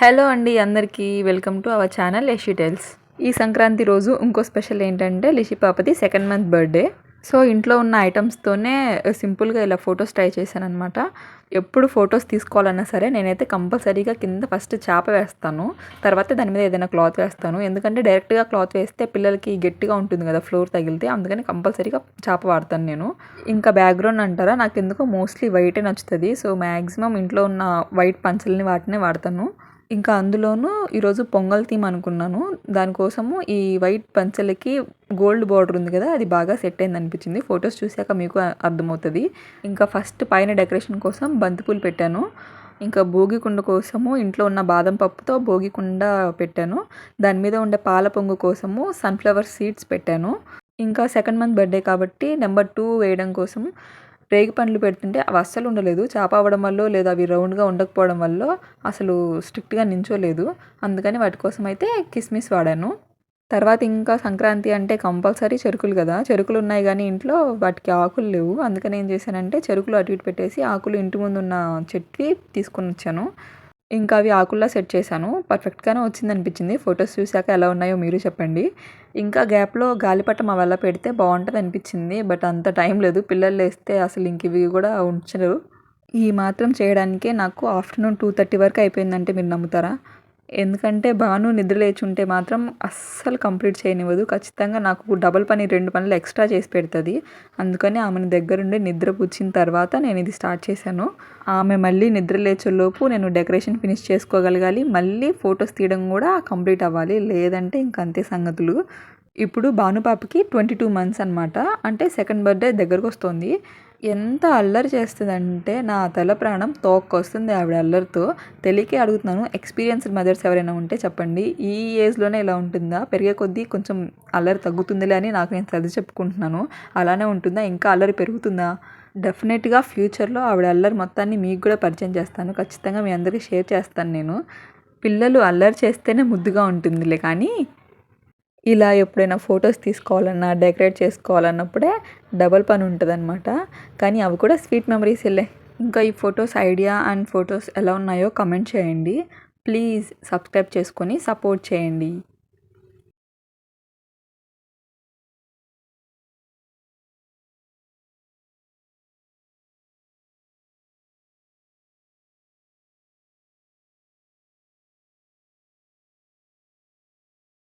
Hello అండి అందరికీ welcome to our channel Yashi tells. ఈ సంక్రాంతి రోజు ఇంకో స్పెషల్ ఏంటంటే లిషి పాపది సెకండ్ మంత్ బర్త్డే. సో ఇంట్లో ఉన్న ఐటమ్స్తోనే సింపుల్గా ఇలా ఫొటోస్ ట్రై చేశాను అనమాట. ఎప్పుడు ఫొటోస్ తీసుకోవాలన్నా సరే నేనైతే కంపల్సరీగా కింద ఫస్ట్ చేప వేస్తాను, తర్వాత దాని మీద ఏదైనా క్లాత్ వేస్తాను. ఎందుకంటే డైరెక్ట్గా క్లాత్ వేస్తే పిల్లలకి గట్టిగా ఉంటుంది కదా ఫ్లోర్ తగిలితే, అందుకని కంపల్సరీగా చేప వాడతాను నేను. ఇంకా బ్యాక్గ్రౌండ్ అంటారా, నాకు ఎందుకో మోస్ట్లీ వైటే నచ్చుతుంది. సో మ్యాక్సిమం ఇంట్లో ఉన్న వైట్ పంచల్ని వాటినే వాడతాను. ఇంకా అందులోనూ ఈరోజు పొంగల్ థీమ్ అనుకున్నాను. దానికోసము ఈ వైట్ పంచెలకి గోల్డ్ బార్డర్ ఉంది కదా, అది బాగా సెట్ అయింది అనిపించింది. ఫొటోస్ చూసాక మీకు అర్థమవుతుంది. ఇంకా ఫస్ట్ పైన డెకరేషన్ కోసం బంతిపూలు పెట్టాను. ఇంకా భోగికుండ కోసము ఇంట్లో ఉన్న బాదం పప్పుతో భోగికుండ పెట్టాను. దాని మీద ఉండే పాల పొంగు కోసము సన్ఫ్లవర్ సీడ్స్ పెట్టాను. ఇంకా సెకండ్ మంత్ బర్త్డే కాబట్టి నెంబర్ 2 వేయడం కోసం రేగి పండ్లు పెడుతుంటే అవి అస్సలు ఉండలేదు. చేప అవ్వడం వల్ల లేదా అవి రౌండ్గా ఉండకపోవడం వల్ల అసలు స్ట్రిక్ట్గా నించోలేదు. అందుకని వాటి కోసం అయితే కిస్మిస్ వాడాను. తర్వాత ఇంకా సంక్రాంతి అంటే కంపల్సరీ చెరుకులు కదా, చెరుకులు ఉన్నాయి కానీ ఇంట్లో వాటికి ఆకులు లేవు. అందుకని ఏం చేశానంటే చెరుకులు అటు ఇటు పెట్టేసి ఆకులు ఇంటి ముందు ఉన్న చెట్టుకి తీసుకొని వచ్చాను. ఇంకా అవి ఆకుల్లా సెట్ చేశాను. పర్ఫెక్ట్గానే వచ్చింది అనిపించింది. ఫొటోస్ చూశాక ఎలా ఉన్నాయో మీరు చెప్పండి. ఇంకా గ్యాప్లో గాలిపటం మా వల్ల పెడితే బాగుంటుంది అనిపించింది. బట్ అంత టైం లేదు. పిల్లలు లేస్తే అసలు ఇంక ఇవి కూడా ఉంచరు. ఈ మాత్రం చేయడానికే నాకు ఆఫ్టర్నూన్ 2:30 వరకు అయిపోయిందంటే మీరు నమ్ముతారా? ఎందుకంటే భాను నిద్ర లేచి ఉంటే మాత్రం అస్సలు కంప్లీట్ చేయనివ్వదు. ఖచ్చితంగా నాకు డబల్ పని 2 పనులు ఎక్స్ట్రా చేసి పెడుతుంది. అందుకని ఆమెను దగ్గరుండి నిద్ర పుచ్చిన తర్వాత నేను ఇది స్టార్ట్ చేశాను. ఆమె మళ్ళీ నిద్ర లేచేలోపు నేను డెకరేషన్ ఫినిష్ చేసుకోగలగాలి. మళ్ళీ ఫొటోస్ తీయడం కూడా కంప్లీట్ అవ్వాలి. లేదంటే ఇంకంతే సంగతులు. ఇప్పుడు భానుపాపకి 22 మంత్స్ అనమాట. అంటే సెకండ్ బర్త్డే దగ్గరకు వస్తుంది. ఎంత అల్లరి చేస్తుందంటే నా తల ప్రాణం తోక్కొస్తుంది ఆవిడ అల్లరితో. తెలియకే అడుగుతున్నాను, ఎక్స్పీరియన్స్డ్ మదర్స్ ఎవరైనా ఉంటే చెప్పండి. ఈ ఏజ్లోనే ఇలా ఉంటుందా? పెరిగే కొద్దీ కొంచెం అల్లరి తగ్గుతుందిలే అని నాకు నేను సర్ది చెప్పుకుంటున్నాను. అలానే ఉంటుందా? ఇంకా అల్లరి పెరుగుతుందా? డెఫినెట్గా ఫ్యూచర్లో ఆవిడ అల్లరి మొత్తాన్ని మీకు కూడా పరిచయం చేస్తాను. ఖచ్చితంగా మీ అందరికీ షేర్ చేస్తాను నేను. పిల్లలు అల్లరి చేస్తేనే ముద్దుగా ఉంటుందిలే, కానీ ఇలా ఎప్పుడైనా ఫొటోస్ తీసుకోవాలన్నా డెకరేట్ చేసుకోవాలన్నప్పుడే డబల్ పని ఉంటుందన్నమాట. కానీ అవి కూడా స్వీట్ మెమరీస్ వెళ్ళే. ఇంకా ఈ ఫొటోస్ ఐడియా అండ్ ఫొటోస్ ఎలా ఉన్నాయో కమెంట్ చేయండి. ప్లీజ్ సబ్స్క్రైబ్ చేసుకొని సపోర్ట్ చేయండి.